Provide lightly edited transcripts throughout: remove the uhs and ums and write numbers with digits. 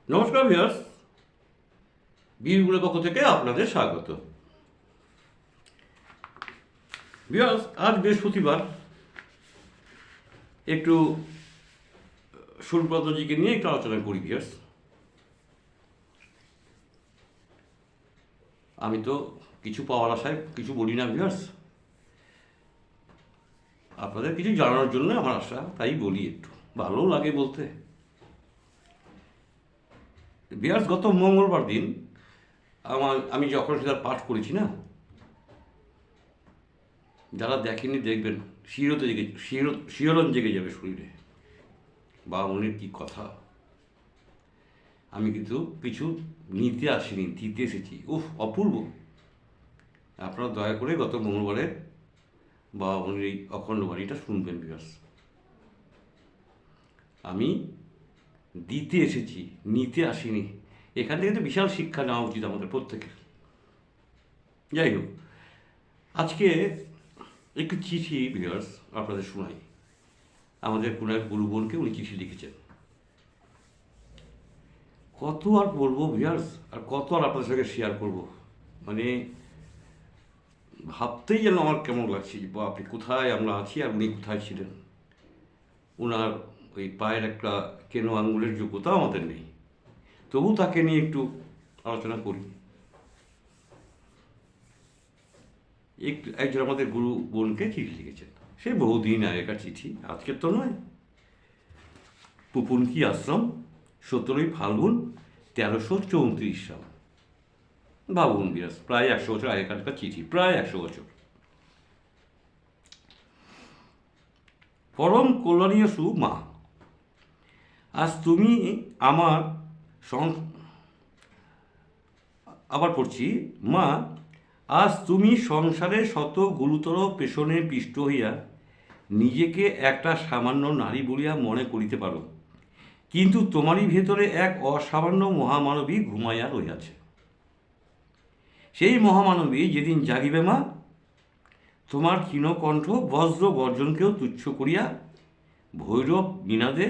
নমস্কার ভিউয়ার্স, বীরগুলোর পক্ষ থেকে আপনাদের স্বাগত। ভিউয়ার্স, আজ বৃহস্পতিবার, একটু সুব্রতজিকে নিয়ে একটু আলোচনা করি। ভিউয়ার্স, আমি তো কিছু পাওয়ার আশায় কিছু বলি না ভিউয়ার্স, আপনাদের কিছু জানানোর জন্য আমার আশা, তাই বলি, একটু ভালো লাগে বলতে। ভিউয়ার্স, গত মঙ্গলবার দিন আমি যখন সেটা পাঠ করেছি না, যারা দেখেনি দেখবেন, শিহরণ জেগে যাবে শরীরে। বা মনের কি কথা! আমি কিন্তু কিছু নিতে আসিনি, দিতে এসেছি। উফ, অপূর্ব! আপনারা দয়া করে গত মঙ্গলবারে বা উনির এই অখণ্ড বাণীটা শুনবেন ভিউয়ার্স। আমি দিতে এসেছি, নিতে আসিনি। এখান থেকে তো বিশাল শিক্ষা নেওয়া উচিত আমাদের প্রত্যেকের। যাই হোক, আজকে একটু চিঠি ভিউয়ার্স আপনাদের শোনাই। আমাদের কোনো এক গুরু বোনকে উনি চিঠি লিখেছেন। কত আর বলবো ভিউয়ার্স, আর কত আর আপনাদের সঙ্গে শেয়ার করব, মানে ভাবতেই যেন আমার কেমন লাগছে যে আপনি কোথায় আমরা আছি আর উনি কোথায় ছিলেন। ওনার ওই পায়ের একটা কেনো আঙ্গুলের যোগ্যতা আমাদের নেই, তবু তাকে নিয়ে একটু আলোচনা করি। একজন আমাদের গুরু বোনকে চিঠি লিখেছেন, সে বহুদিন আগেকার চিঠি, আজকের তো নয়। পুপুনকি আশ্রম, 17ই ফাল্গুন 1334 সাল। ভাবুন বিরাজ, প্রায় 100 বছর আগেকার চিঠি, প্রায় 100 বছর। পরম কল্যাণীয় সু মা, আজ তুমি আমার আবার পড়ছি। মা, আজ তুমি সংসারে শত গুরুতর পেশনে পিষ্ট হইয়া নিজেকে একটা সামান্য নারী বলিয়া মনে করিতে পারো, কিন্তু তোমারই ভেতরে এক অসামান্য মহামানবী ঘুমাইয়া রহিয়াছে। সেই মহামানবী যেদিন জাগিবে মা, তোমার ক্ষীণকণ্ঠ বজ্র গর্জনকেও তুচ্ছ করিয়া ভৈরব নিনাদে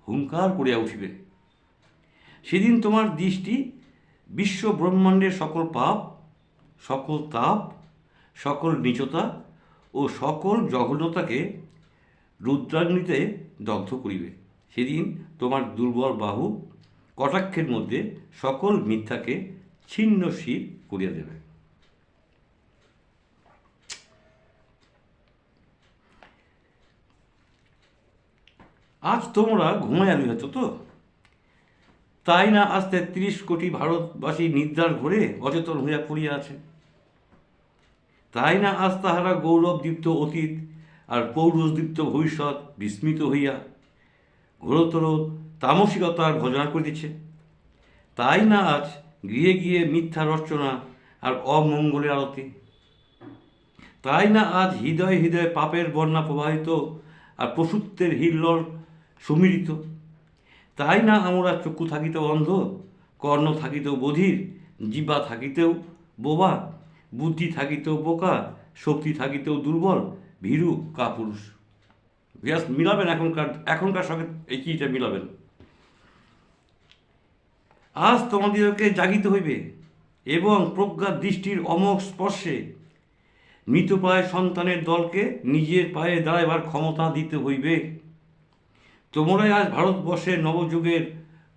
হুঙ্কার করিয়া উঠিবে। সেদিন তোমার দৃষ্টি বিশ্ব ব্রহ্মাণ্ডের সকল পাপ, সকল তাপ, সকল নীচতা ও সকল জঘন্যতাকে রুদ্রাগ্নিতে দগ্ধ করিবে। সেদিন তোমার দুর্বল বাহু কটাক্ষের মধ্যে সকল মিথ্যাকে ছিন্ন শির করিয়া দেবে। আজ তোমরা ঘুমাইয়া রইয়াছ তো, তাই না আজ 33 কোটি ভারতবাসী নিদ্রার ঘোরে অচেতন হইয়া পড়িয়া আছে? তাই না আজ তাহারা গৌরবদীপ্ত অতীত আর পৌরুষদীপ্ত ভবিষ্যৎ বিস্মিত হইয়া ঘোরতর তামসিকতার ভজনা করিতেছে? তাই না আজ গৃহে গিয়ে মিথ্যা রচনা আর অমঙ্গলের আরতি? তাই না আজ হৃদয়ে হৃদয়ে পাপের বন্যা প্রবাহিত আর পশুত্বের হিল্লোল সুমিলিত? তাই না আমরা চক্ষু থাকিতেও অন্ধ, কর্ণ থাকিতেও বধির, জিহ্বা থাকিতেও বোবা, বুদ্ধি থাকিতেও বোকা, শক্তি থাকিতেও দুর্বল, ভীরু কাপুরুষ? বিরাজ মিলাবেন এখনকার সঙ্গে এই চিঠিটা মিলাবেন। আজ তোমাদেরকে জাগিতে হইবে এবং প্রজ্ঞার দৃষ্টির অমোঘ স্পর্শে মৃতপ্রায় সন্তানের দলকে নিজের পায়ে দাঁড়াইবার ক্ষমতা দিতে হইবে। তোমরাই আজ ভারতবর্ষের নবযুগের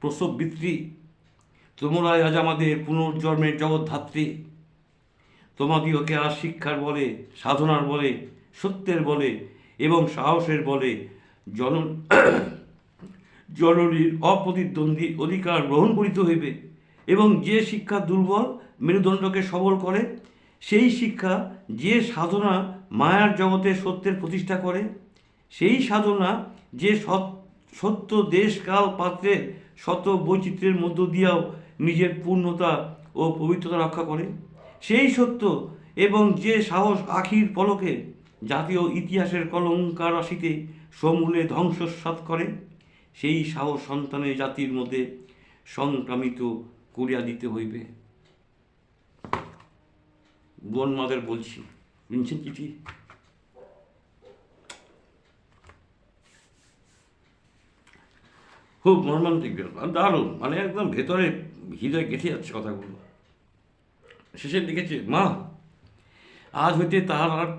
প্রসববৃত্তি, তোমরাই আজ আমাদের পুনর্জন্মের জগৎধাত্রী। তোমাদিওকে আজ শিক্ষার বলে, সাধনার বলে, সত্যের বলে এবং সাহসের বলে জননীর অপ্রতিদ্বন্দ্বী অধিকার গ্রহণ করিতে হইবে। এবং যে শিক্ষা দুর্বল মেরুদণ্ডকে সবল করে, সেই শিক্ষা যে সাধনা মায়ার জগতে সত্যের প্রতিষ্ঠা করে, সেই সাধনা যে সত্য দেশ কাল পাত্রে শত বৈচিত্র্যের মধ্য দিয়াও নিজের পূর্ণতা ও পবিত্রতা রক্ষা করে, সেই সত্য এবং যে সাহস আখির পলকে জাতীয় ইতিহাসের কলঙ্কার রাশিতে সমূলে ধ্বংসসাৎ করে, সেই সাহস সন্তানের জাতির মধ্যে সংক্রামিত করিয়া দিতে হইবে। বোনমাদের বলছি, শুনছেন চিঠি? খুব মর্মান্তিক ব্যাপার, দারুণ, মানে একদম ভেতরে হৃদয় গেঁথে যাচ্ছে কথাগুলো। শেষে লিখেছে, মা আজ হইতে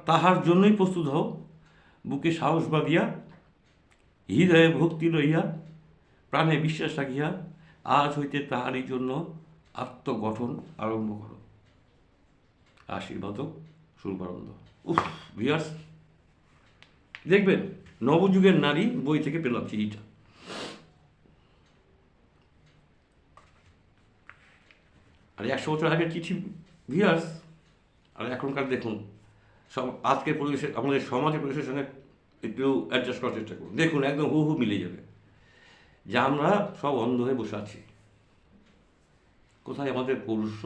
তাহার জন্যই প্রস্তুত হও, বুকে সাহস বাঁধিয়া, হৃদয়ে ভক্তি লইয়া, প্রাণে বিশ্বাস রাখিয়া, আজ হইতে তাহারই জন্য আত্মগঠন আরম্ভ করো। আশীর্বাদক সুরবানন্দ। উফ ভিউয়ার্স, দেখবেন নবযুগের নারী বই থেকে পেলাম চিঠিটা। আর 100 বছর আগের চিঠি ভিউয়ার্স, আর এখনকার দেখুন সব আজকের পরিবেশের, আমাদের সমাজের পরিবেশের সঙ্গে একটু অ্যাডজাস্ট করার চেষ্টা করুন, দেখুন একদম হু মিলে যাবে যে আমরা সব অন্ধ হয়ে বসে আছি। কোথায় আমাদের পৌরুষ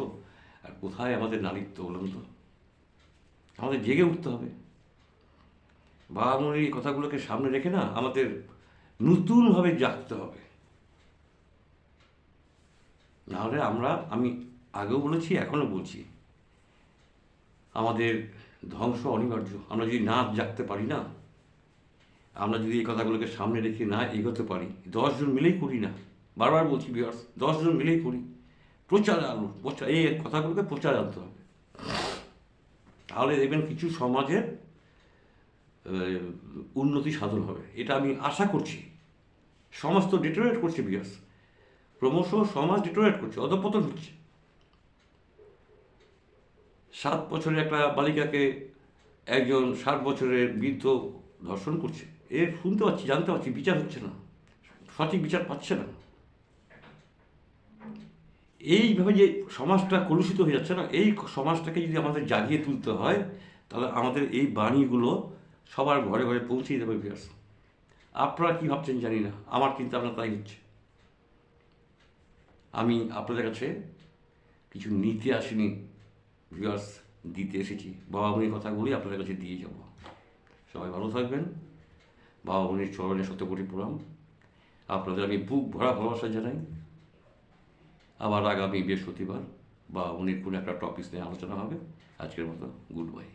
আর কোথায় আমাদের নারীত্ব বলুন তো? আমাদের জেগে উঠতে হবে। বাবা মনির এই কথাগুলোকে সামনে রেখে না আমাদের নতুনভাবে জাগতে হবে। নাহলে আমি আগেও বলেছি, এখনও বলছি, আমাদের ধ্বংস অনিবার্য। আমরা যদি না জাগতে পারি না, আমরা যদি এই কথাগুলোকে সামনে রেখে না এগোতে পারি, 10 জন মিলেই করি না, বারবার বলছি ভিউয়ার্স, 10 জন মিলেই করি, এই কথাগুলোকে প্রচার আনতে হবে। তাহলে দেখবেন কিছু সমাজের উন্নতি সাধন হবে, এটা আমি আশা করছি। সমাজ তো ডিটোরেট করছে ভিউয়ার্স, ক্রমশ সমাজ ডিটোরেট করছে, অধঃপতন হচ্ছে। 7 বছরের একটা বালিকাকে একজন 60 বছরের বৃদ্ধ ধর্ষণ করছে, এর শুনতে পাচ্ছি, জানতে পারছি, বিচার হচ্ছে না, সঠিক বিচার পাচ্ছে না। এইভাবে যে সমাজটা কলুষিত হয়ে যাচ্ছে না, এই সমাজটাকে যদি আমাদের জাগিয়ে তুলতে হয়, তাহলে আমাদের এই বাণীগুলো সবার ঘরে ঘরে পৌঁছে দেবে ভিউয়ার্স। আপনারা কী ভাবছেন জানি না, আমার চিন্তা ভাবনা তাই হচ্ছে। আমি আপনাদের কাছে কিছু নিতে আসিনি ভিউয়ার্স, দিতে এসেছি। বাবা মনির কথাগুলি আপনাদের কাছে দিয়ে যাব। সবাই ভালো থাকবেন। বাবা মনির চরণে শতকোটি প্রণাম। আপনাদের আমি বুক ভরা ভালোবাসা জানাই। আবার আগামী বৃহস্পতিবার বাবা মনির কোনো একটা টপিক নিয়ে আলোচনা হবে। আজকের মতো গুড বাই।